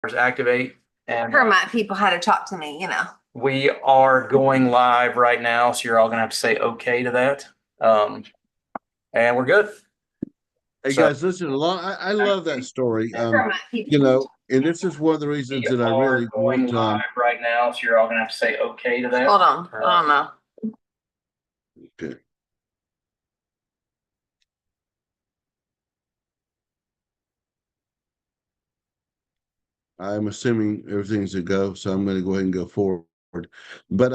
Activate, and Remind people how to talk to me, we are going live right now, so you're all gonna have to say okay to that. And we're good. Hey So guys, listen, I love that story. Remind people. And this is one of the reasons we that I are really going want live right now, so you're all gonna have to say okay to that. Hold on. I don't know. okay. I'm assuming everything's a go, so I'm going to go ahead and go forward. But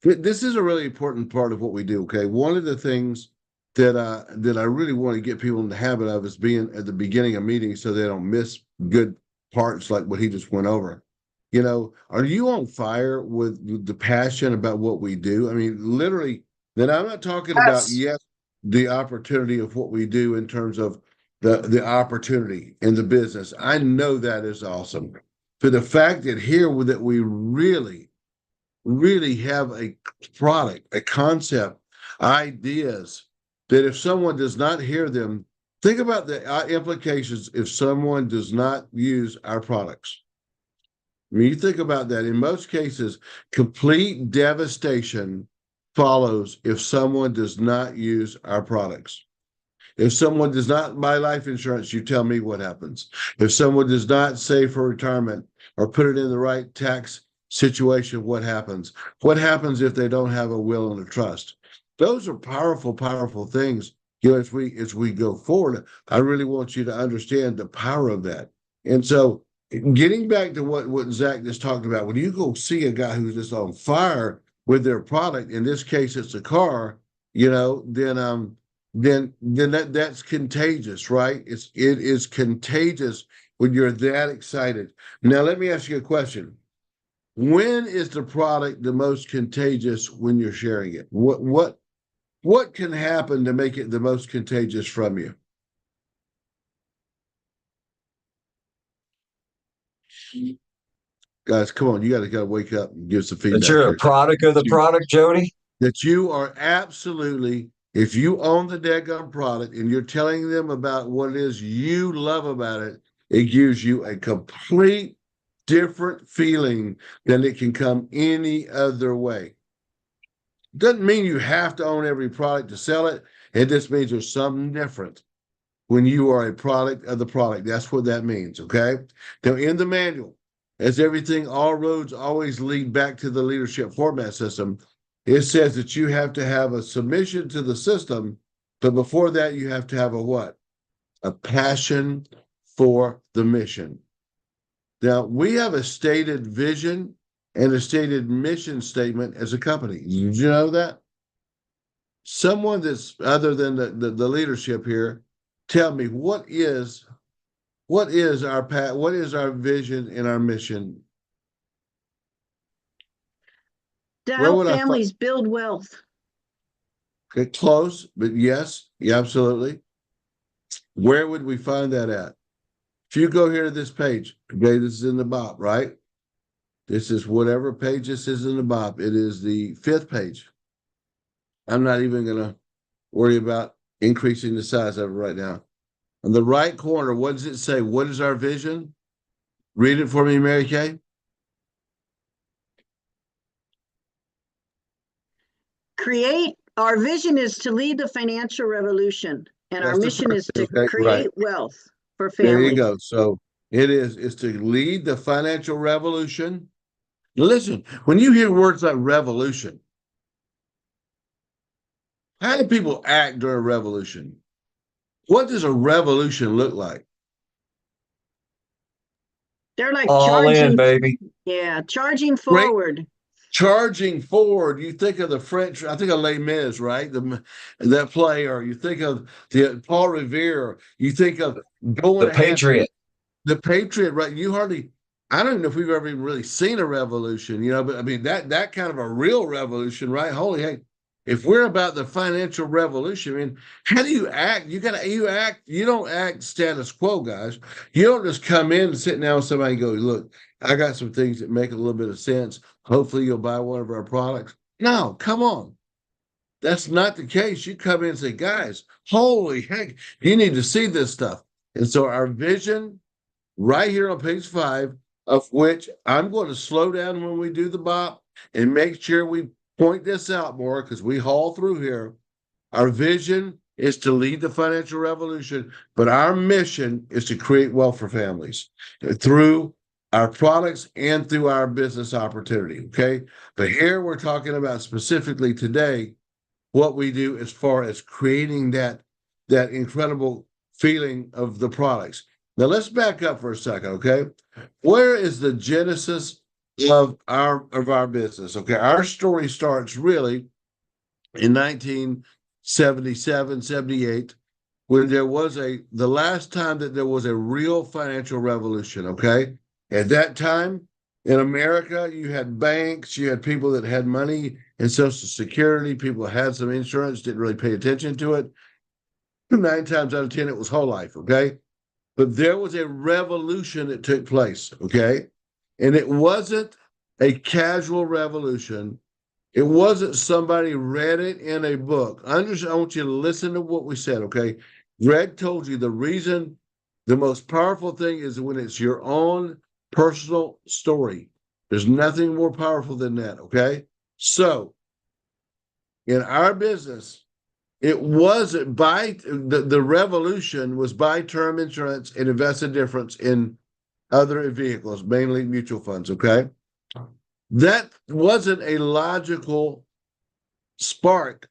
this is a really important part of what we do. Okay, one of the things that I really want to get people in the habit of is being at the beginning of meetings so they don't miss good parts like what he just went over. You know, are you on fire with the passion about what we do? I mean, literally. Then I'm not talking about Yes. the opportunity of what we do in terms of the opportunity in the business. I know that is awesome. For the fact that here that we really have a product, a concept, ideas that if someone does not hear them, think about the implications if someone does not use our products. I mean, you think about that. In most cases, complete devastation follows if someone does not use our products. If someone does not buy life insurance, you tell me what happens. If someone does not save for retirement or put it in the right tax situation, what happens? What happens if they don't have a will and a trust? Those are powerful, powerful things. You know, as we go forward, I really want you to understand the power of that. And so getting back to what Zach just talked about, when you go see a guy who's just on fire with their product, in this case it's a car, you know, then that's contagious, right? It is contagious when you're that excited. Now, let me ask you a question. When is the product the most contagious when you're sharing it? What can happen to make it the most contagious from you? Guys, come on, you gotta wake up and give some That feedback you're a here. product of the product, Jody? That you are absolutely, if you own the daggum product and you're telling them about what it is you love about it, it gives you a complete different feeling than it can come any other way. Doesn't mean you have to own every product to sell it. It just means there's something different when you are a product of the product. That's what that means, okay? Now, in the manual, as everything, all roads always lead back to the leadership format system. It says that you have to have a submission to the system, but before that, you have to have a what? A passion for the mission. Now, we have a stated vision and a stated mission statement as a company. Did you know that? Someone that's other than the leadership here, tell me what is our path, what is our vision and our mission? To Where help would families build wealth. Okay, close, but yes, yeah, absolutely. Where would we find that at? If you go here to this page, okay, this is in the BOP, right? This is whatever page this is in the BOP. It is the 5th page. I'm not even going to worry about increasing the size of it right now. On the right corner, what does it say? What is our vision? Read it for me, Mary Kay. Our vision is to lead the financial revolution, and our mission is to create wealth for families. There you go. So it's to lead the financial revolution. Listen, when you hear words like revolution, how do people act during a revolution? What does a revolution look like? They're like all charging, in, baby. Yeah, charging forward. Great. Charging forward. You think of the French, I think of Les Mis, right? That play, or you think of the Paul Revere, you think of going The Patriot. The Patriot, right? I don't know if we've ever even really seen a revolution, you know, but I mean that kind of a real revolution, right? Holy hey, if we're about the financial revolution, I mean, how do you act? You don't act status quo, guys. You don't just come in and sit down with somebody and go, look, I got some things that make a little bit of sense. Hopefully you'll buy one of our products. No, come on. That's not the case. You come in and say, guys, holy heck, you need to see this stuff. And so our vision right here on page 5 of which I'm going to slow down when we do the bop and make sure we point this out more because we haul through here. Our vision is to lead the financial revolution, but our mission is to create wealth for families through our products and through our business opportunity. Okay. But here we're talking about specifically today what we do as far as creating that incredible feeling of the products. Now let's back up for a second, okay? Where is the genesis of our business? Okay, our story starts really in 1977, 78, when there was the last time that there was a real financial revolution, okay? At that time in America, you had banks, you had people that had money and Social Security, people had some insurance, didn't really pay attention to it. 9 times out of 10, it was whole life, okay? But there was a revolution that took place, okay? And it wasn't a casual revolution. It wasn't somebody read it in a book. I want you to listen to what we said, okay? Greg told you the reason, the most powerful thing is when it's your own personal story. There's nothing more powerful than that, okay? So, in our business, it wasn't the revolution was buy term insurance and invest a difference in other vehicles, mainly mutual funds, okay? That wasn't a logical spark.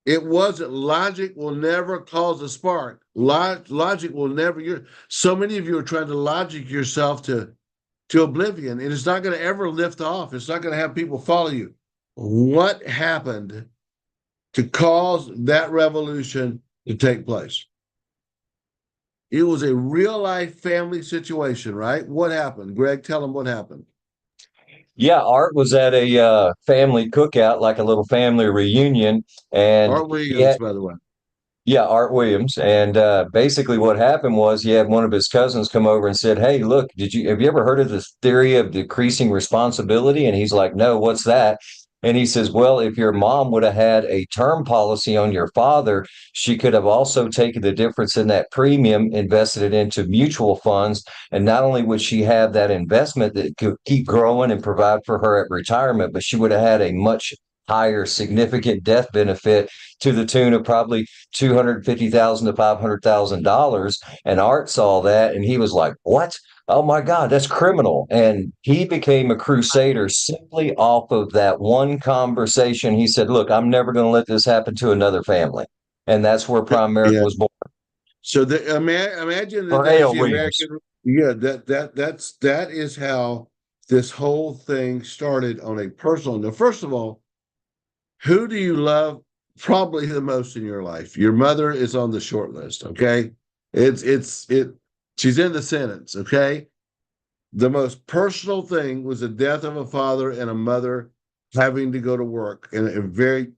It wasn't. Logic will never cause a spark. Logic will never. So many of you are trying to logic yourself to oblivion, and it's not going to ever lift off. It's not going to have people follow you. What happened to cause that revolution to take place? It was a real life family situation, right? What happened? Greg, tell them what happened. Yeah, Art was at a family cookout, like a little family reunion, and Art Williams, by the way. yeah, Art Williams. And basically what happened was he had one of his cousins come over and said, "Hey, look, have you ever heard of this theory of decreasing responsibility?" And he's like, "No, what's that?" And he says, "Well, if your mom would have had a term policy on your father, she could have also taken the difference in that premium, invested it into mutual funds. And not only would she have that investment that could keep growing and provide for her at retirement, but she would have had a much higher significant death benefit to the tune of probably $250,000 to $500,000. And Art saw that and he was like, "What? Oh my God, that's criminal." And he became a crusader simply off of that one conversation. He said, "Look, I'm never going to let this happen to another family." And that's where Primerica Yeah. was born. So imagine that Or that's A.L. the Williams. American. Yeah, that is how this whole thing started on a personal. Now, first of all, who do you love probably the most in your life? Your mother is on the short list, okay? She's in the sentence, okay? The most personal thing was the death of a father and a mother having to go to work in a very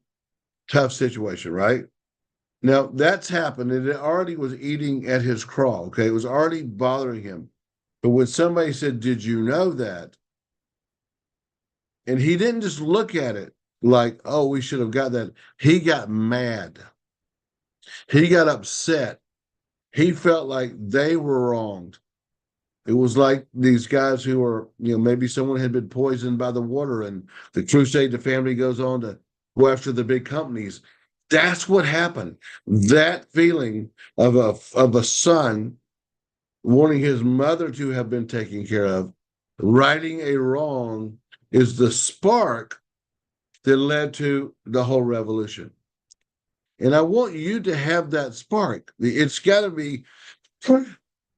tough situation, right? Now that's happened, and it already was eating at his craw, okay? It was already bothering him. But when somebody said, "Did you know that?" And he didn't just look at it like, "Oh, we should have got that." He got mad. He got upset. He felt like they were wronged. It was like these guys who were, maybe someone had been poisoned by the water, and the crusade the family goes on to go after the big companies. That's what happened. That feeling of a son wanting his mother to have been taken care of, righting a wrong, is the spark that led to the whole revolution. And I want you to have that spark. It's got to be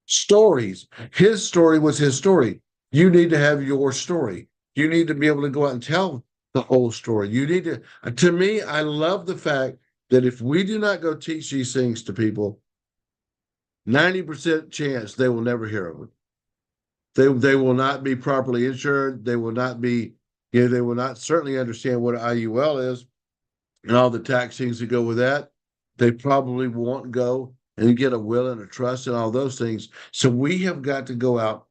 stories. His story was his story. You need to have your story. You need to be able to go out and tell the whole story. You need to me, I love the fact that if we do not go teach these things to people, 90% chance they will never hear of it. They will not be properly insured. They will not be, they will not certainly understand what an IUL is and all the tax things that go with that. They probably won't go and get a will and a trust and all those things. So we have got to go out,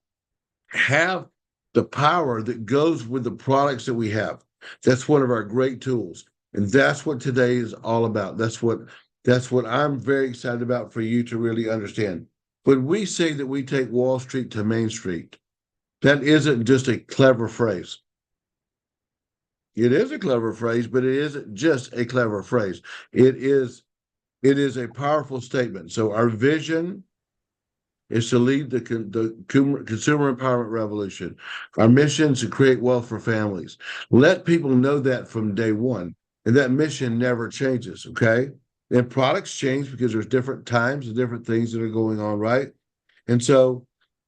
have the power that goes with the products that we have. That's one of our great tools. And that's what today is all about. That's what I'm very excited about for you to really understand. When we say that we take Wall Street to Main Street, That isn't just a clever phrase. It is a clever phrase, but it isn't just a clever phrase. It is a powerful statement. So our vision is to lead the consumer empowerment revolution. Our mission is to create wealth for families. Let people know that from day one. And that mission never changes, okay? And products change because there's different times and different things that are going on, right? And so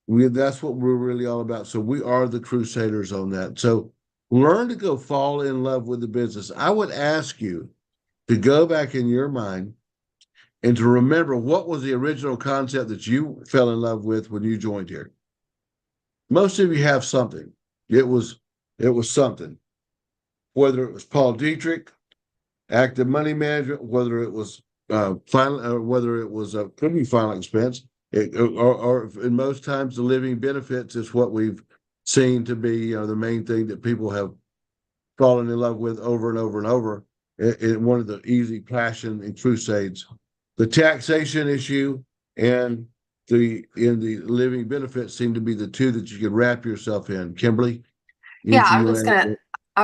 that's what we're really all about. So we are the crusaders on that. So learn to go fall in love with the business. I would ask you to go back in your mind and to remember what was the original concept that you fell in love with when you joined here. Most of you have something. It was something. Whether it was Paul Dietrich, active money management, whether it was whether it was could be final expense, or in most times the living benefits is what we've seen to be the main thing that people have fallen in love with over and over and over. One of the easy passion and crusades. The taxation issue and the living benefits seem to be the two that you can wrap yourself in. Kimberly? Yeah, I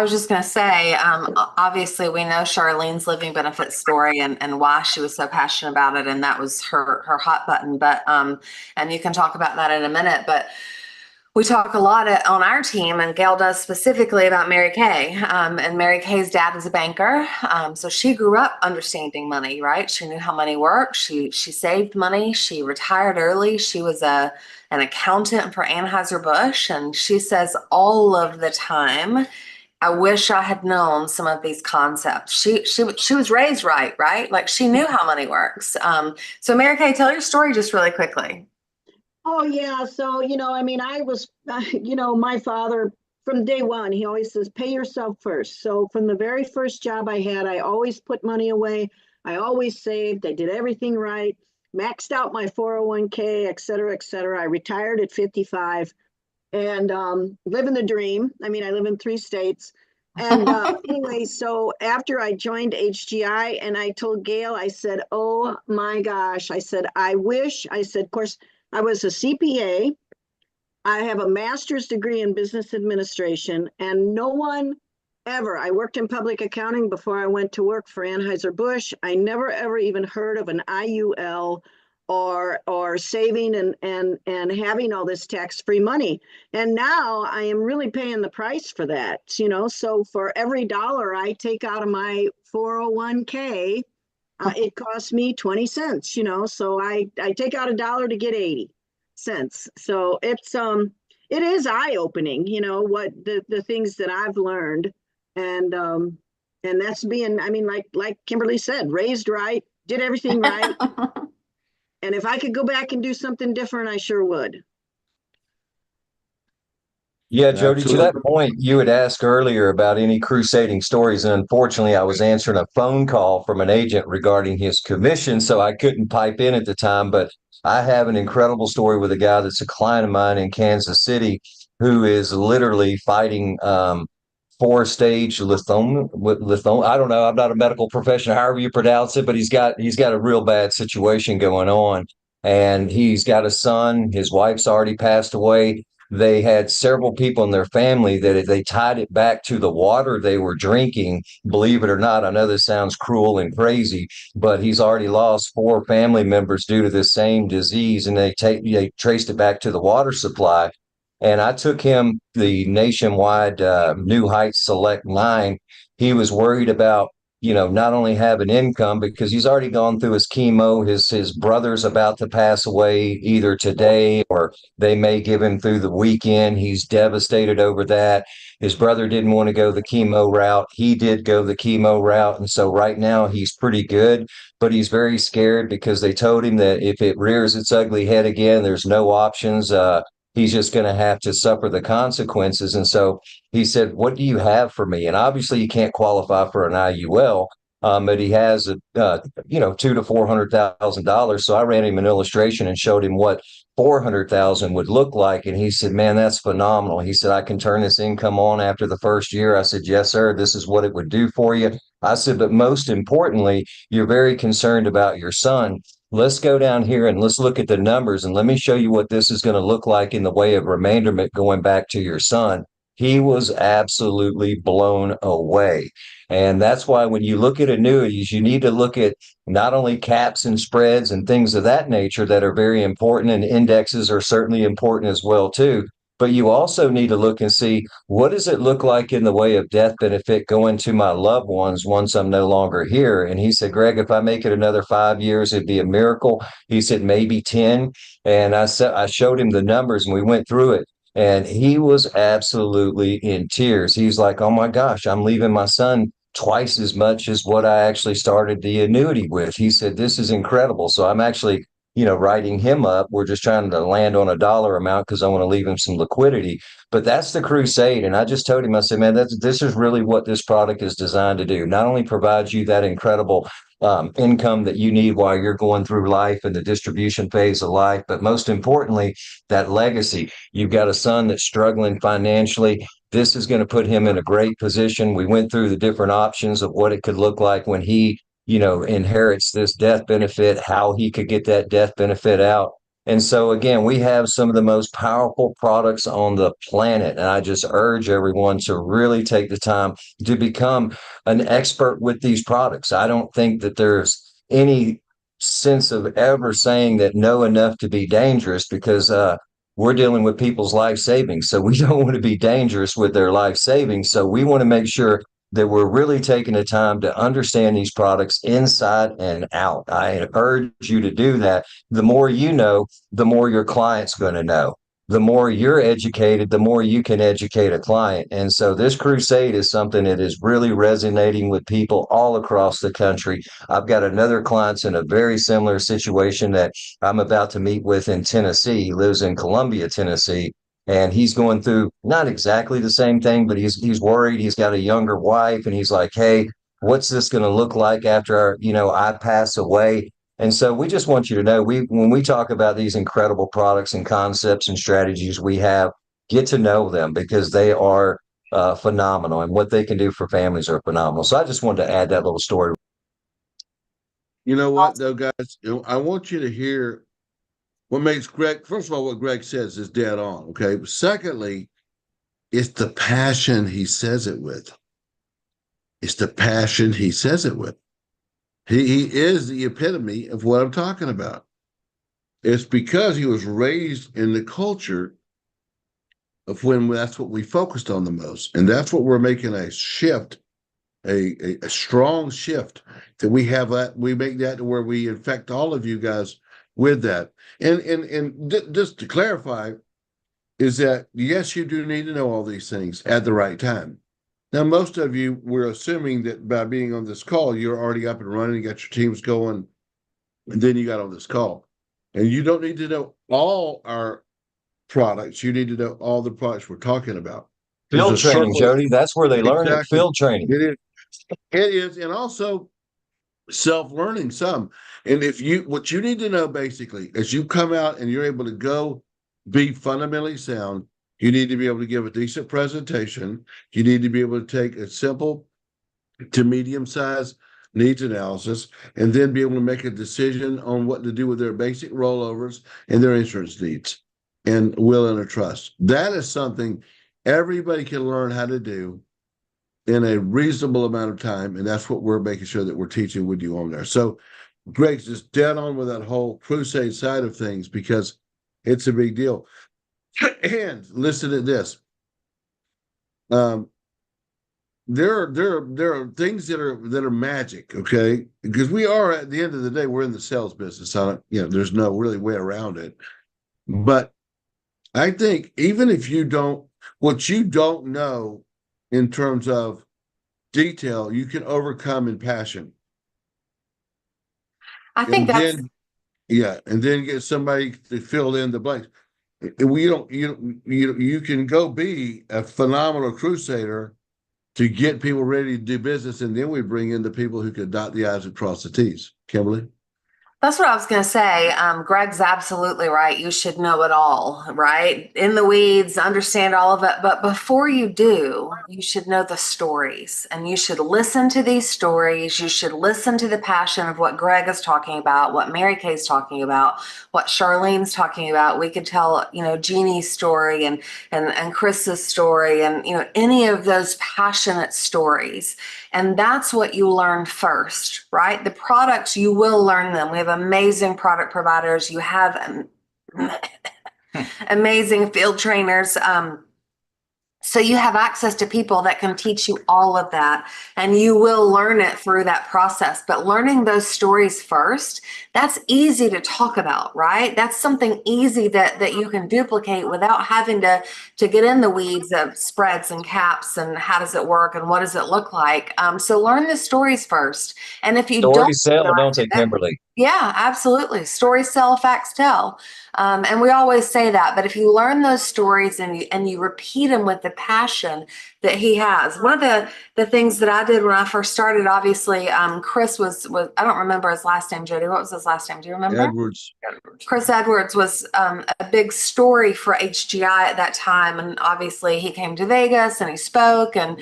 was just gonna say, obviously we know Charlene's living benefits story and why she was so passionate about it, and that was her hot button. But and you can talk about that in a minute, but we talk a lot on our team, and Gail does specifically, about Mary Kay. And Mary Kay's dad is a banker. So she grew up understanding money, right? She knew how money worked. She saved money. She retired early. She was an accountant for Anheuser-Busch. And she says all of the time, I wish I had known some of these concepts. She was raised right? Like she knew how money works. So Mary Kay, tell your story just really quickly. Oh, yeah. So, I mean, I was, my father from day one, he always says, pay yourself first. So from the very first job I had, I always put money away. I always saved. I did everything right, maxed out my 401k, et cetera, et cetera. I retired at 55 and living the dream. I mean, I live in 3 states. And anyway, so after I joined HGI and I told Gail, I said, oh my gosh, I said, of course, I was a CPA. I have a master's degree in business administration, and no one ever, I worked in public accounting before I went to work for Anheuser-Busch. I never, ever even heard of an IUL or saving and having all this tax-free money. And now I am really paying the price for that, so for every dollar I take out of my 401k, it costs me 20 cents, so I take out $1 to get 80 cents. So it is eye-opening, what the things that I've learned. And that's being, I mean, like Kimberly said, raised right, did everything right. And if I could go back and do something different, I sure would. Yeah, Jody, to that point, you had asked earlier about any crusading stories. And unfortunately, I was answering a phone call from an agent regarding his commission, so I couldn't pipe in at the time. But I have an incredible story with a guy that's a client of mine in Kansas City who is literally fighting 4-stage lithoma. I don't know. I'm not a medical professional, however you pronounce it, but he's got a real bad situation going on. And he's got a son. His wife's already passed away. They had several people in their family that they tied it back to the water they were drinking. Believe it or not, I know this sounds cruel and crazy, but he's already lost 4 family members due to this same disease, and they traced it back to the water supply. And I took him the nationwide New Heights Select line. He was worried about not only have an income because he's already gone through his chemo. His brother's about to pass away either today or they may give him through the weekend. He's devastated over that. His brother didn't want to go the chemo route. He did go the chemo route. And so right now he's pretty good, but he's very scared because they told him that if it rears its ugly head again, there's no options. He's just going to have to suffer the consequences. And so he said, what do you have for me? And obviously you can't qualify for an IUL, but he has $200,000 to $400,000. So I ran him an illustration and showed him what 400,000 would look like. And he said, man, that's phenomenal. He said, I can turn this income on after the first year. I said, yes, sir. This is what it would do for you. I said, but most importantly, you're very concerned about your son. let's go down here and let's look at the numbers and let me show you what this is going to look like in the way of remainderment going back to your son. He was absolutely blown away. And that's why when you look at annuities, you need to look at not only caps and spreads and things of that nature that are very important, and indexes are certainly important as well too. But you also need to look and see, what does it look like in the way of death benefit going to my loved ones once I'm no longer here? And he said, Greg, if I make it another 5 years, it'd be a miracle. He said, maybe 10. And I showed him the numbers and we went through it. And he was absolutely in tears. He's like, oh my gosh, I'm leaving my son twice as much as what I actually started the annuity with. He said, this is incredible. So I'm actually, writing him up. We're just trying to land on a dollar amount because I want to leave him some liquidity. But that's the crusade. And I just told him, I said, man, this is really what this product is designed to do. Not only provide you that incredible income that you need while you're going through life and the distribution phase of life, but most importantly, that legacy. You've got a son that's struggling financially. This is going to put him in a great position. We went through the different options of what it could look like when he inherits this death benefit, how he could get that death benefit out. And so, again, we have some of the most powerful products on the planet. And I just urge everyone to really take the time to become an expert with these products. I don't think that there's any sense of ever saying that know enough to be dangerous, because we're dealing with people's life savings. So we don't want to be dangerous with their life savings. So we want to make sure that we're really taking the time to understand these products inside and out. I urge you to do that. The more you know, the more your client's going to know. The more you're educated, the more you can educate a client. And so this crusade is something that is really resonating with people all across the country. I've got another client in a very similar situation that I'm about to meet with in Tennessee. He lives in Columbia, Tennessee. And he's going through not exactly the same thing, but he's worried. He's got a younger wife, and he's like, hey, what's this going to look like after I pass away? And so we just want you to know, when we talk about these incredible products and concepts and strategies we have, get to know them, because they are phenomenal, and what they can do for families are phenomenal. So I just wanted to add that little story. You know what, though, guys? I want you to hear what makes Greg, first of all, what Greg says is dead on, okay? But secondly, it's the passion he says it with. It's the passion he says it with. He is the epitome of what I'm talking about. It's because he was raised in the culture of when that's what we focused on the most. And that's what we're making a shift, a strong shift, that we have that, we make that to where we infect all of you guys with that. And just to clarify, is that yes, you do need to know all these things at the right time. Now, most of you, we're assuming that by being on this call, you're already up and running, you got your teams going, and then you got on this call. And you don't need to know all our products. You need to know all the products we're talking about. Field training, Jody. That's where they learn it. Field training. It is. It is. And also self-learning some. And what you need to know basically, as you come out and you're able to go be fundamentally sound, you need to be able to give a decent presentation. You need to be able to take a simple to medium-sized needs analysis, and then be able to make a decision on what to do with their basic rollovers and their insurance needs and will and a trust. That is something everybody can learn how to do in a reasonable amount of time, and that's what we're making sure that we're teaching with you on there. So Greg's just dead on with that whole crusade side of things, because it's a big deal. And listen to this. There are things that are magic, okay? Because we are, at the end of the day, we're in the sales business. There's no really way around it. But I think even if what you don't know in terms of detail, you can overcome in passion. I think and then get somebody to fill in the blanks. You can go be a phenomenal crusader to get people ready to do business, and then we bring in the people who could dot the I's and cross the T's. Kimberly? That's what I was going to say. Greg's absolutely right. You should know it all, right? In the weeds, understand all of it. But before you do, you should know the stories and you should listen to these stories. You should listen to the passion of what Greg is talking about, what Mary Kay's talking about, what Charlene's talking about. We could tell, Jeannie's story and Chris's story and, any of those passionate stories. And that's what you learn first, right? The products, you will learn them. We have amazing product providers. You have amazing field trainers. So you have access to people that can teach you all of that, and you will learn it through that process. But learning those stories first, that's easy to talk about, right? That's something easy that you can duplicate without having to get in the weeds of spreads and caps and how does it work and what does it look like. So learn the stories first. And if you don't, Stories sell, don't they, Kimberly? yeah, absolutely. Stories sell, facts tell. And we always say that, but if you learn those stories and you repeat them with the passion that he has. One of the things that I did when I first started, obviously, Chris was I don't remember his last name, Jody. What was his last name? Do you remember? Edwards. Chris Edwards was a big story for HGI at that time, and obviously he came to Vegas and he spoke. And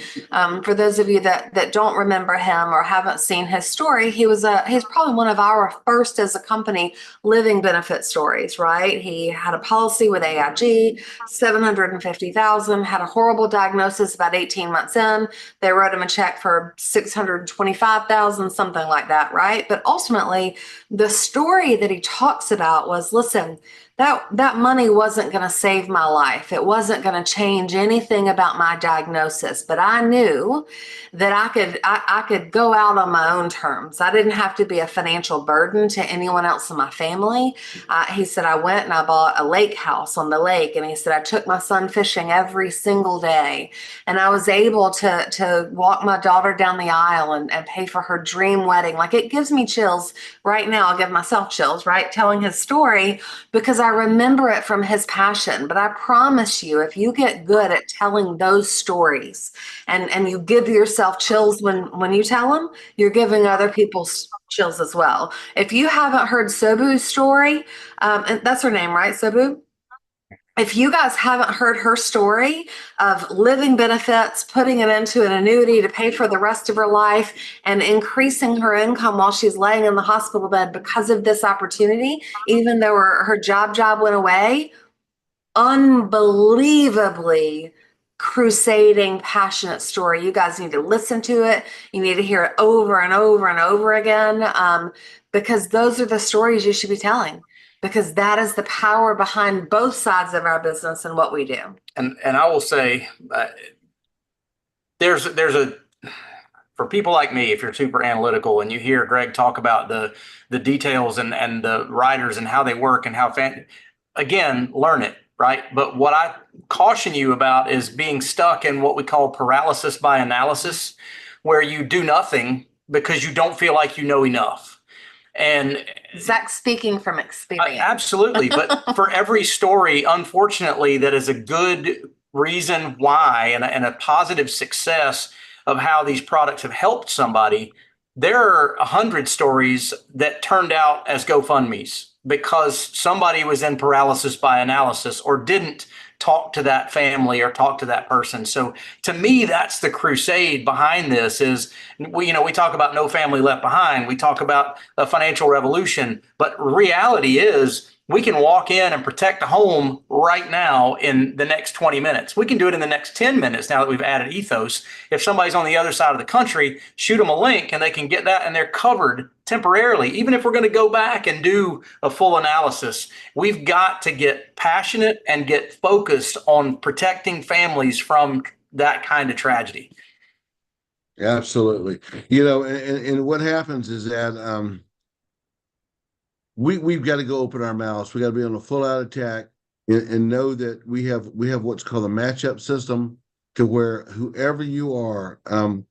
for those of you that don't remember him or haven't seen his story, he's probably one of our first as a company living benefit stories. Right? He had a policy with AIG, $750,000, had a horrible diagnosis about 18 months in. They wrote him a check for $625,000, something like that. Right? But ultimately, the story that he talks about was, listen, that money wasn't going to save my life. It wasn't going to change anything about my diagnosis, but I knew that I could go out on my own terms. I didn't have to be a financial burden to anyone else in my family. He said, I went and I bought a lake house on the lake. And he said, I took my son fishing every single day. And I was able to walk my daughter down the aisle and pay for her dream wedding. Like, it gives me chills right now. I'll give myself chills, right? Telling his story, because I remember it from his passion. But I promise you, if you get good at telling those stories and you give yourself chills when you tell them, you're giving other people chills as well. If you haven't heard Sobu's story, and that's her name, right? Sobu? If you guys haven't heard her story of living benefits, putting it into an annuity to pay for the rest of her life and increasing her income while she's laying in the hospital bed because of this opportunity, even though her job went away, unbelievably crusading, passionate story. You guys need to listen to it. You need to hear it over and over and over again, because those are the stories you should be telling. Because that is the power behind both sides of our business and what we do. And I will say, there's a for people like me, if you're super analytical and you hear Greg talk about the details and the writers and how they work and how again, learn it, right? But what I caution you about is being stuck in what we call paralysis by analysis, where you do nothing because you don't feel like you know enough. And Zach speaking from experience. Absolutely. But for every story, unfortunately, that is a good reason why and a positive success of how these products have helped somebody, there are 100 stories that turned out as GoFundMes because somebody was in paralysis by analysis or didn't talk to that family or talk to that person. So to me, that's the crusade behind this. Is we talk about no family left behind. We talk about a financial revolution, but reality is we can walk in and protect a home right now in the next 20 minutes. We can do it in the next 10 minutes now that we've added Ethos. If somebody's on the other side of the country, shoot them a link and they can get that and they're covered temporarily. Even if we're going to go back and do a full analysis, we've got to get passionate and get focused on protecting families from that kind of tragedy. Absolutely. And what happens is that we've got to go open our mouths. We got to be on a full out attack and know that we have what's called a matchup system to where whoever you are, and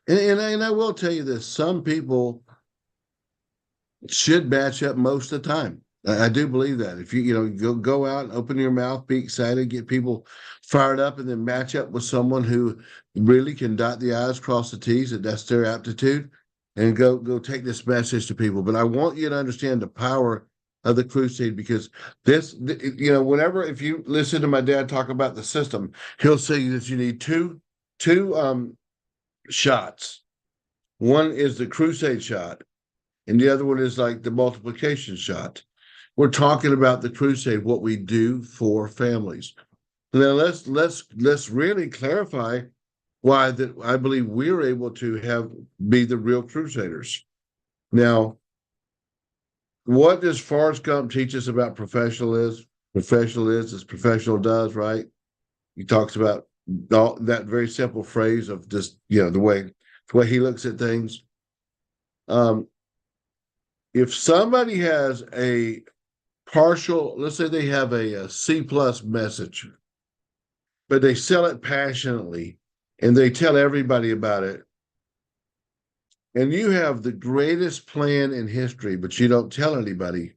I will tell you this, some people should match up most of the time. I do believe that. If you go out and open your mouth, be excited, get people fired up, and then match up with someone who really can dot the I's, cross the T's, that's their aptitude. and go take this message to people. But I want you to understand the power of the crusade, because whenever, if you listen to my dad talk about the system, he'll say that you need two shots. One is the crusade shot, and the other one is like the multiplication shot. We're talking about the crusade, what we do for families. Now let's really clarify why that I believe we're able to be the real crusaders. Now, what does Forrest Gump teach us about professional is? Professional is as professional does, right? He talks about that very simple phrase of just, the way he looks at things. If somebody has a partial, let's say they have a C+ message, but they sell it passionately and they tell everybody about it, and you have the greatest plan in history, but you don't tell anybody,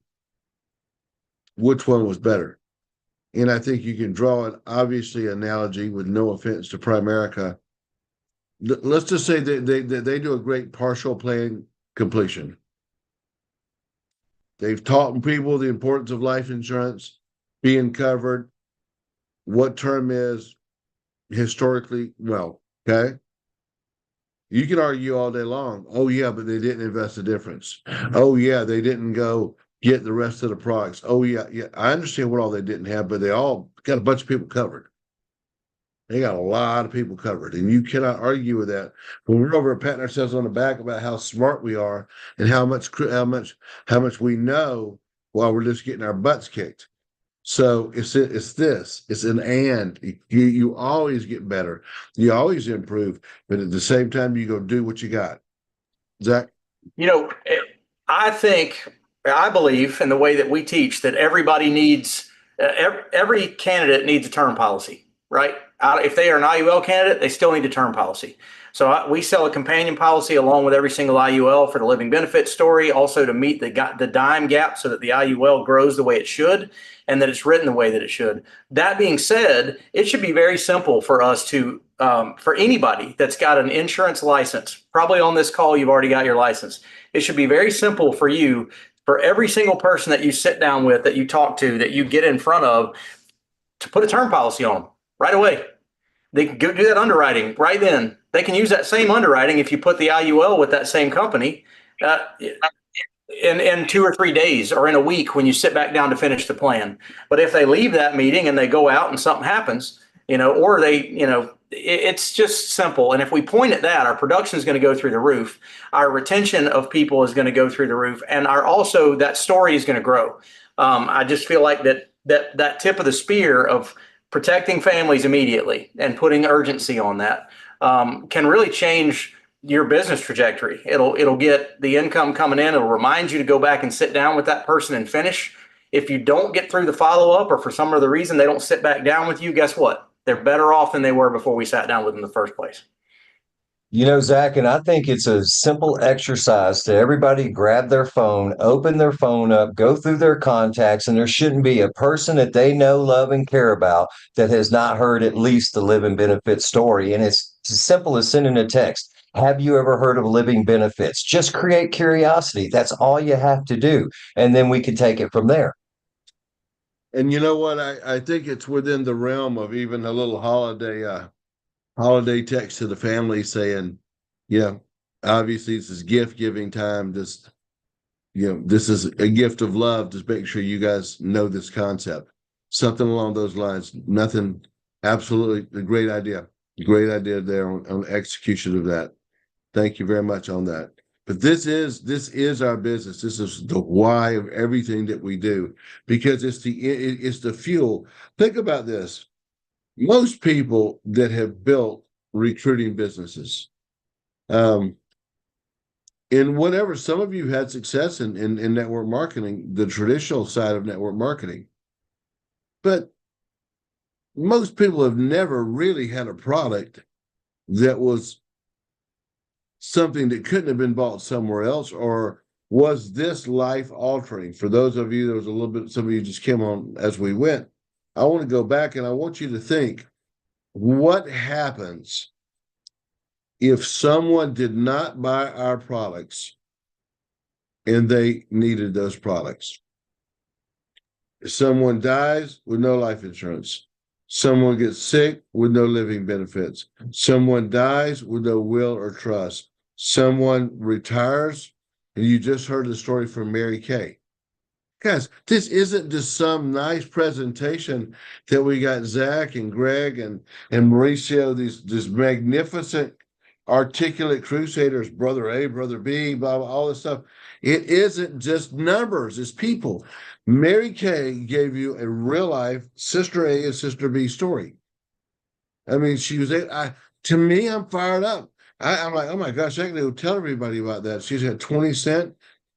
which one was better? And I think you can draw an obviously analogy, with no offense to Primerica. Let's just say that they do a great partial plan completion. They've taught people the importance of life insurance, being covered, what term is historically well, okay? You can argue all day long. Oh, yeah, but they didn't invest the difference. Oh, yeah, they didn't go get the rest of the products. Oh, yeah. I understand what all they didn't have, but they all got a bunch of people covered. They got a lot of people covered, and you cannot argue with that. When we're over patting ourselves on the back about how smart we are and how much we know, while we're just getting our butts kicked. So it's an and. You always get better. You always improve, but at the same time, you go do what you got. Zach? I believe in the way that we teach that everybody needs, every candidate needs a term policy, right? If they are an IUL candidate, they still need a term policy. So we sell a companion policy along with every single IUL for the living benefit story, also to meet the dime gap so that the IUL grows the way it should and that it's written the way that it should. That being said, it should be very simple for us to, for anybody that's got an insurance license, probably on this call, you've already got your license. It should be very simple for you, for every single person that you sit down with, that you talk to, that you get in front of, to put a term policy on them right away. They can go do that underwriting right then. They can use that same underwriting if you put the IUL with that same company in 2 or 3 days or in a week when you sit back down to finish the plan. But if they leave that meeting and they go out and something happens, or it's just simple. And if we point at that, our production is going to go through the roof. Our retention of people is going to go through the roof. And that story is going to grow. I just feel like that tip of the spear of protecting families immediately and putting urgency on that can really change your business trajectory. It'll get the income coming in. It'll remind you to go back and sit down with that person and finish. If you don't get through the follow-up, or for some other reason they don't sit back down with you, guess what? They're better off than they were before we sat down with them in the first place. Zach, and I think it's a simple exercise to everybody grab their phone, open their phone up, go through their contacts, and there shouldn't be a person that they know, love, and care about that has not heard at least the living benefits story. And it's as simple as sending a text. Have you ever heard of living benefits? Just create curiosity. That's all you have to do. And then we can take it from there. And you know what? I think it's within the realm of even a little holiday text to the family saying, obviously this is gift giving time. This is a gift of love. Just make sure you guys know this concept. Something along those lines. Nothing, absolutely a great idea. Great idea there on execution of that. Thank you very much on that. But this is our business. This is the why of everything that we do, because it's the fuel. Think about this. Most people that have built recruiting businesses, in whatever, some of you had success in network marketing, the traditional side of network marketing, but most people have never really had a product that was something that couldn't have been bought somewhere else, or was this life altering? For those of you, there was a little bit, some of you just came on as we went. I want to go back and I want you to think, what happens if someone did not buy our products and they needed those products. If someone dies with no life insurance, someone gets sick with no living benefits, someone dies with no will or trust, someone retires, and you just heard the story from Mary Kay. Guys, this isn't just some nice presentation that we got Zach and Greg and Mauricio, these magnificent articulate crusaders, brother A, brother B, blah, blah, all this stuff. It isn't just numbers, it's people. Mary Kay gave you a real life Sister A and Sister B story. I mean, she was, to me, I'm fired up. I'm like, oh my gosh, I can go tell everybody about that. She's got 20 cents,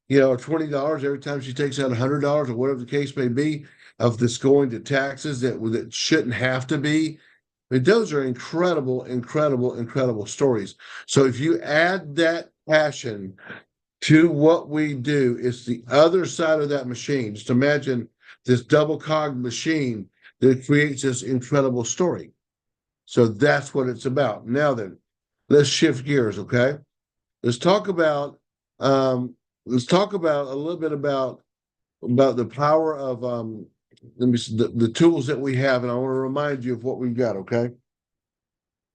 or $20 every time she takes out $100 or whatever the case may be of this going to taxes that shouldn't have to be. I mean, those are incredible, incredible, incredible stories. So if you add that passion to what we do, it's the other side of that machine. Just imagine this double cog machine that creates this incredible story. So that's what it's about. Now then, let's shift gears, okay? Let's talk about a little bit about the power of let me see, the tools that we have, and I want to remind you of what we've got, okay?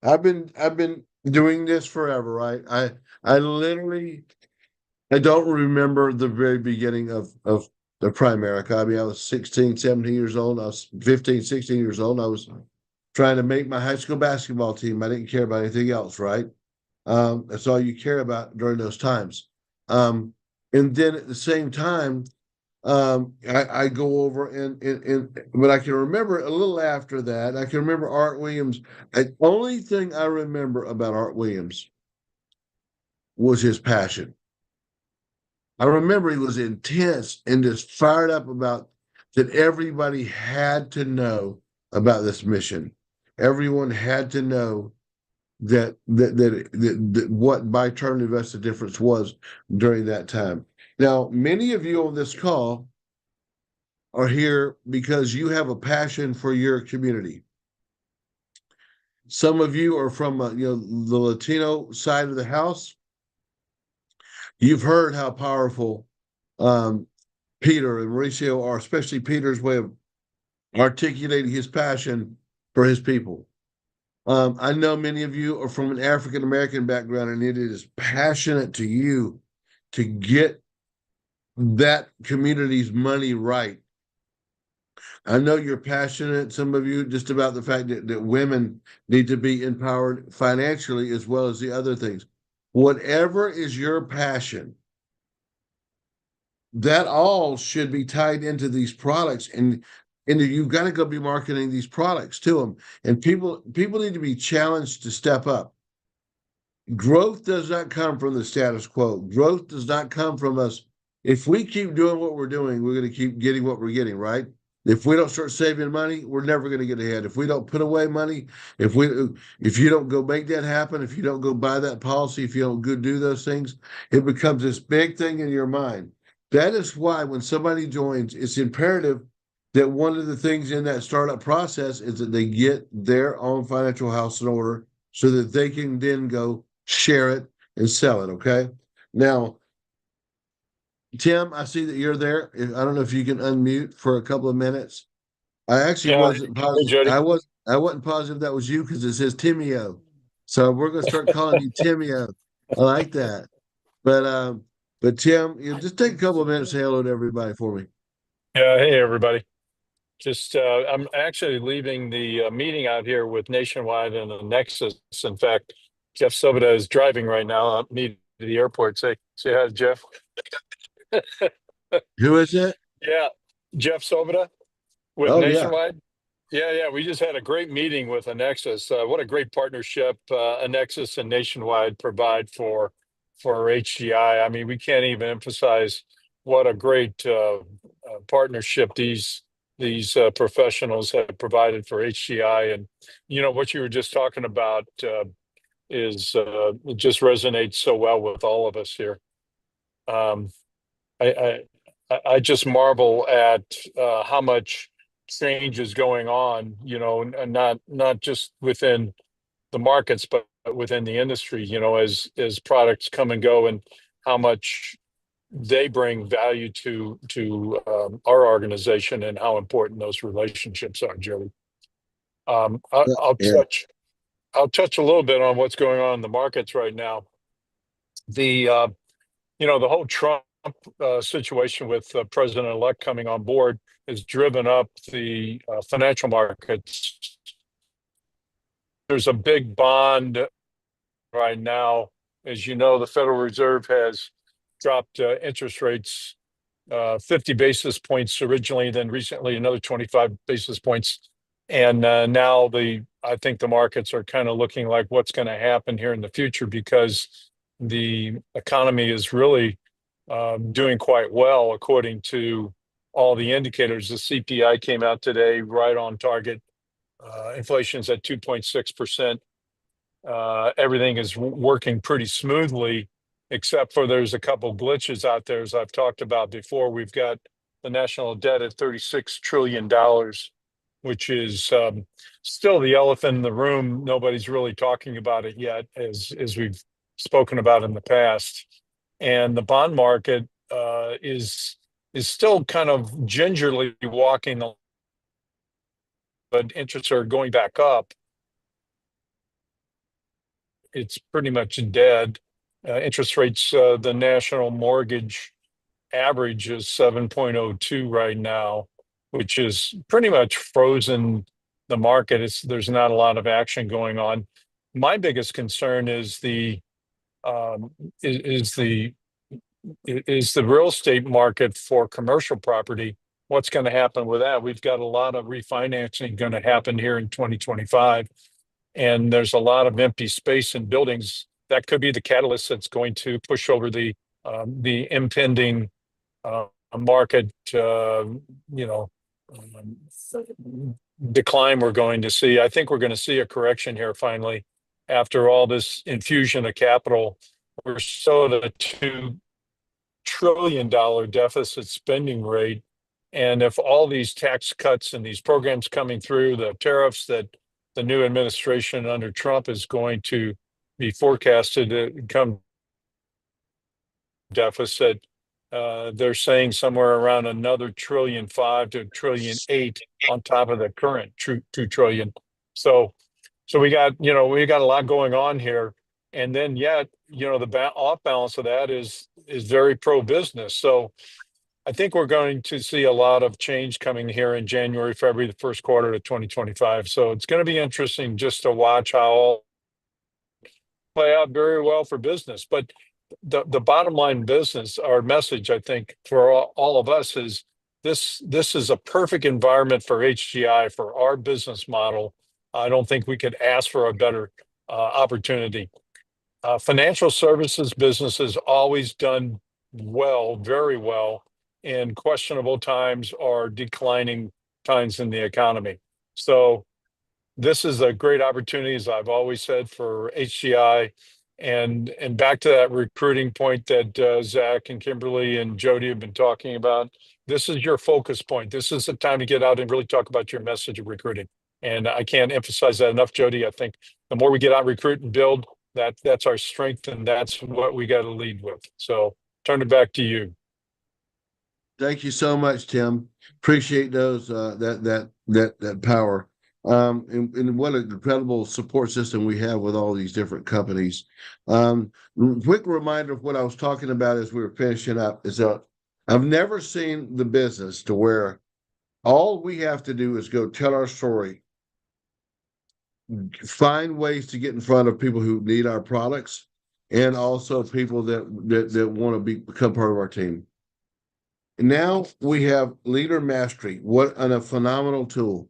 I've been doing this forever, right? I literally I don't remember the very beginning of the Primerica. I mean, I was 16, 17 years old. I was 15, 16 years old. I was trying to make my high school basketball team. I didn't care about anything else, right? That's all you care about during those times. And then at the same time, I go over but I can remember a little after that. I can remember Art Williams. The only thing I remember about Art Williams was his passion. I remember he was intense and just fired up about that everybody had to know about this mission. Everyone had to know that what by term invested difference was during that time. Now, many of you on this call are here because you have a passion for your community. Some of you are from the Latino side of the house. You've heard how powerful Peter and Mauricio are, especially Peter's way of articulating his passion for his people. I know many of you are from an African American background, and it is passionate to you to get that community's money right. I know you're passionate, some of you, just about the fact that women need to be empowered financially as well as the other things. Whatever is your passion, that all should be tied into these products, and you've got to go be marketing these products to them. And people need to be challenged to step up. Growth does not come from the status quo. Growth does not come from us. If we keep doing what we're doing, we're going to keep getting what we're getting, right? If we don't start saving money, we're never going to get ahead. If we don't put away money, if you don't go make that happen, if you don't go buy that policy, if you don't go do those things, it becomes this big thing in your mind. That is why when somebody joins, it's imperative that one of the things in that startup process is that they get their own financial house in order so that they can then go share it and sell it, okay? Now, Tim, I see that you're there. I don't know if you can unmute for a couple of minutes. I actually wasn't positive. Jody. I wasn't positive that was you because it says Timio. So we're going to start calling you Timio. I like that. But Tim, just take a couple of minutes to say hello to everybody for me. Yeah, hey everybody. Just I'm actually leaving the meeting out here with Nationwide and the Nexus. In fact, Jeff Sobota is driving right now. I'll meet at the airport. Say hi to Jeff. Who is it? Yeah, Jeff Sobota with Nationwide. Yeah. We just had a great meeting with Annexus. What a great partnership Annexus and Nationwide provide for HGI. I mean, we can't even emphasize what a great partnership these professionals have provided for HGI. And what you were just talking about is it just resonates so well with all of us here. I just marvel at how much change is going on, and not just within the markets, but within the industry, as products come and go, and how much they bring value to our organization, and how important those relationships are, Jody. I'll Yeah. touch a little bit on what's going on in the markets right now. The the whole Trump situation with President-elect coming on board has driven up the financial markets. There's a big bond right now. As you know, the Federal Reserve has dropped interest rates 50 basis points originally, then recently another 25 basis points. And now I think the markets are kind of looking like what's going to happen here in the future, because the economy is really doing quite well according to all the indicators. The CPI came out today right on target. Inflation's at 2.6%. Everything is working pretty smoothly, except for there's a couple glitches out there, as I've talked about before. We've got the national debt at $36 trillion, which is still the elephant in the room. Nobody's really talking about it yet, as we've spoken about in the past. And the bond market is still kind of gingerly walking, but interests are going back up. It's pretty much dead. Interest rates, the national mortgage average is 7.02 right now, which is pretty much frozen the market. There's not a lot of action going on. My biggest concern is the real estate market for commercial property. What's going to happen with that? We've got a lot of refinancing going to happen here in 2025. And there's a lot of empty space in buildings. That could be the catalyst that's going to push over the impending market, decline we're going to see. I think we're going to see a correction here finally, after all this infusion of capital. We're still at a $2 trillion deficit spending rate. And if all these tax cuts and these programs coming through, the tariffs that the new administration under Trump is going to be forecasted to come deficit, they're saying somewhere around another $1.5 trillion to $1.8 trillion on top of the current $2 trillion. So we got a lot going on here. And then yet, the off balance of that is very pro business. So I think we're going to see a lot of change coming here in January, February, the first quarter of 2025. So it's going to be interesting just to watch how all play out very well for business. But the bottom line business, our message, I think, for all of us is this is a perfect environment for HGI, for our business model. I don't think we could ask for a better opportunity. Financial services business has always done well, very well, in questionable times or declining times in the economy. So this is a great opportunity, as I've always said, for HGI. And back to that recruiting point that Zach and Kimberly and Jody have been talking about, this is your focus point. This is the time to get out and really talk about your message of recruiting. And I can't emphasize that enough, Jody. I think the more we get out, recruit and build, that's our strength, and that's what we got to lead with. So turn it back to you. Thank you so much, Tim. Appreciate those that power. And what an incredible support system we have with all these different companies. Quick reminder of what I was talking about as we were finishing up is that I've never seen the business to where all we have to do is go tell our story, find ways to get in front of people who need our products, and also people that want to become part of our team. And now we have Leader Mastery. What a phenomenal tool.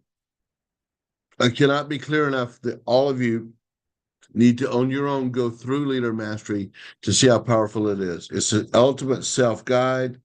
I cannot be clear enough that all of you need to, on your own, go through Leader Mastery to see how powerful it is. It's an ultimate self-guide,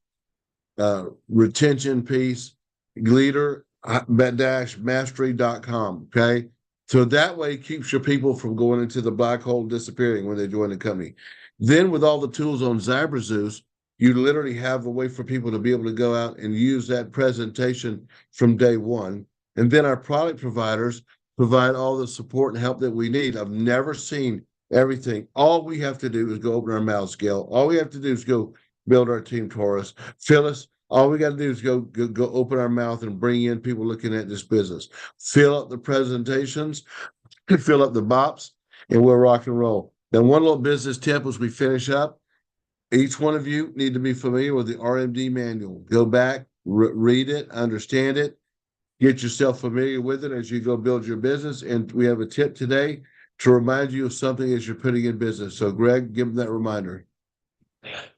retention piece, leader-mastery.com, okay? So that way it keeps your people from going into the black hole, disappearing when they join the company. Then with all the tools on ZyberZeus, you literally have a way for people to be able to go out and use that presentation from day one. And then our product providers provide all the support and help that we need. I've never seen everything. All we have to do is go open our mouths, Gail. All we have to do is go build our team, Taurus. Phyllis, all we got to do is go open our mouth and bring in people looking at this business. Fill up the presentations, fill up the bops, and we'll rock and roll. Then one little business tip as we finish up. Each one of you need to be familiar with the RMD manual. Go back, read it, understand it, get yourself familiar with it as you go build your business. And we have a tip today to remind you of something as you're putting in business. So Greg, give them that reminder.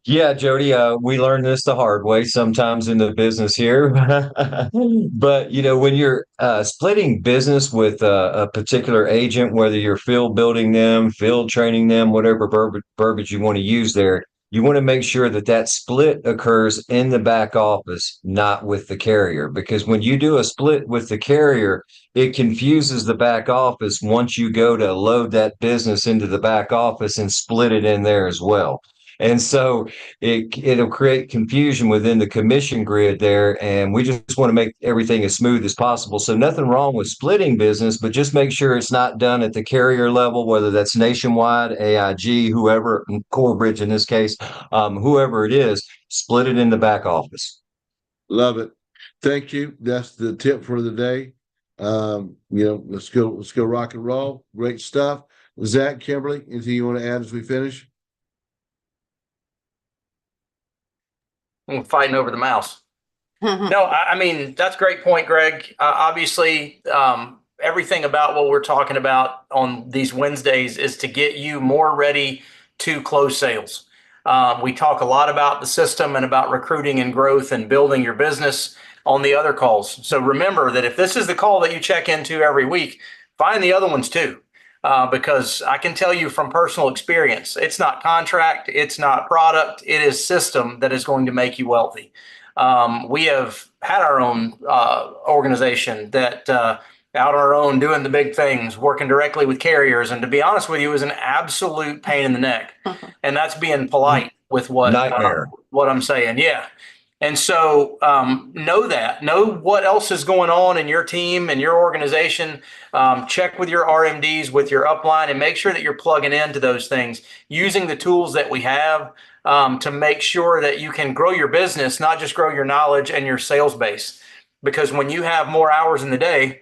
Yeah, Jody, we learned this the hard way sometimes in the business here. But, when you're splitting business with a particular agent, whether you're field building them, field training them, whatever verbiage you want to use there, you want to make sure that that split occurs in the back office, not with the carrier. Because when you do a split with the carrier, it confuses the back office once you go to load that business into the back office and split it in there as well. And so it'll create confusion within the commission grid there. And we just want to make everything as smooth as possible. So nothing wrong with splitting business, but just make sure it's not done at the carrier level, whether that's Nationwide, AIG, whoever, Corebridge in this case, whoever it is, split it in the back office. Love it. Thank you. That's the tip for the day. Let's go rock and roll. Great stuff. Zach, Kimberly, anything you want to add as we finish? I'm fighting over the mouse. No, I mean, that's a great point, Greg. Obviously, everything about what we're talking about on these Wednesdays is to get you more ready to close sales. We talk a lot about the system and about recruiting and growth and building your business on the other calls. So remember that if this is the call that you check into every week, find the other ones too. Because I can tell you from personal experience, it's not contract, it's not product, it is system that is going to make you wealthy. We have had our own organization that out on our own doing the big things, working directly with carriers. And to be honest with you, it was an absolute pain in the neck. And that's being polite with what I'm saying. Yeah. And so know what else is going on in your team and your organization. Check with your RMDs, with your upline, and make sure that you're plugging into those things, using the tools that we have to make sure that you can grow your business, not just grow your knowledge and your sales base. Because when you have more hours in the day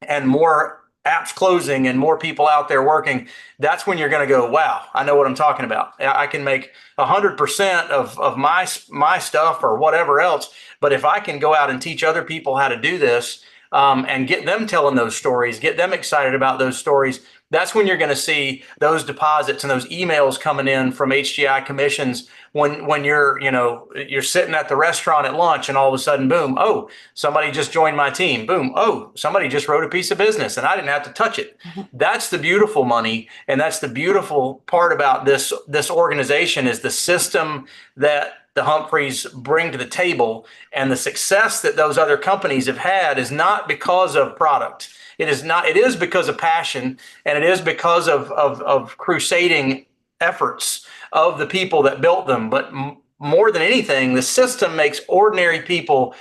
and more apps closing and more people out there working, that's when you're going to go, wow, I know what I'm talking about. I can make 100% of my stuff or whatever else. But if I can go out and teach other people how to do this and get them telling those stories, get them excited about those stories, that's when you're going to see those deposits and those emails coming in from HGI commissions when you're sitting at the restaurant at lunch and all of a sudden, boom, oh, somebody just joined my team. Boom, oh, somebody just wrote a piece of business and I didn't have to touch it. That's the beautiful money. And that's the beautiful part about this organization is the system that the Humphreys bring to the table, and the success that those other companies have had is not because of product. It is because of passion, and it is because of crusading efforts of the people that built them. But more than anything, the system makes ordinary people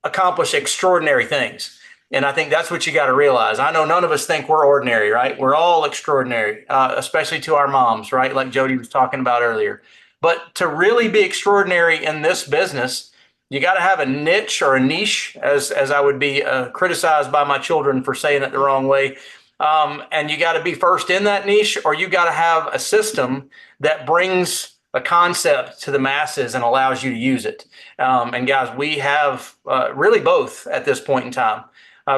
accomplish extraordinary things. And I think that's what you got to realize. I know none of us think we're ordinary, right? We're all extraordinary, especially to our moms, right? Like Jody was talking about earlier. But to really be extraordinary in this business, you got to have a niche or a niche, as I would be criticized by my children for saying it the wrong way. And you got to be first in that niche, or you got to have a system that brings a concept to the masses and allows you to use it. And guys, we have really both at this point in time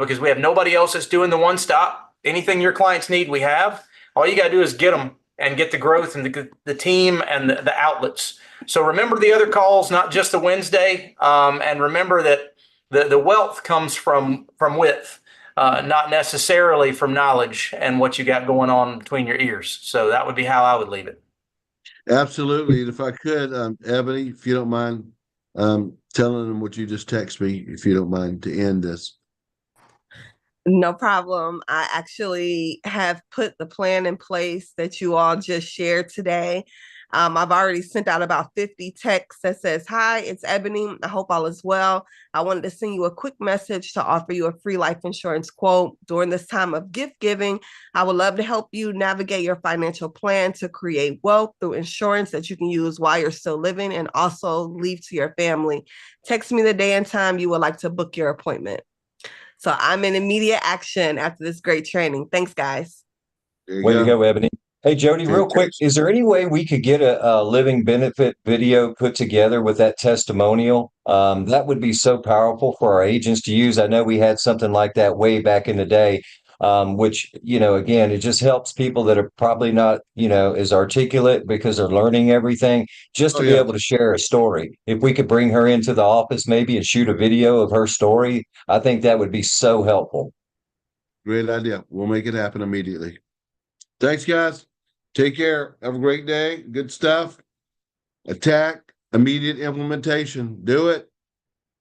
because we have nobody else that's doing the one stop. Anything your clients need, we have. All you got to do is get them and get the growth and the team and the outlets. So remember the other calls, not just the Wednesday. And remember that the wealth comes from width, not necessarily from knowledge and what you got going on between your ears. So that would be how I would leave it. Absolutely. And if I could, Ebony, if you don't mind telling them what you just text me, if you don't mind, to end this. No problem. I actually have put the plan in place that you all just shared today. I've already sent out about 50 texts that says, "Hi, it's Ebony. I hope all is well. I wanted to send you a quick message to offer you a free life insurance quote. During this time of gift giving, I would love to help you navigate your financial plan to create wealth through insurance that you can use while you're still living and also leave to your family. Text me the day and time you would like to book your appointment." So I'm in immediate action after this great training. Thanks, guys. Way to go, Ebony. Hey, Jody, real quick, is there any way we could get a living benefit video put together with that testimonial? That would be so powerful for our agents to use. I know we had something like that way back in the day, which, again, it just helps people that are probably not, as articulate because they're learning everything, just to be able to share a story. If we could bring her into the office maybe and shoot a video of her story, I think that would be so helpful. Great idea. We'll make it happen immediately. Thanks, guys. Take care. Have a great day. Good stuff. Attack, immediate implementation. Do it.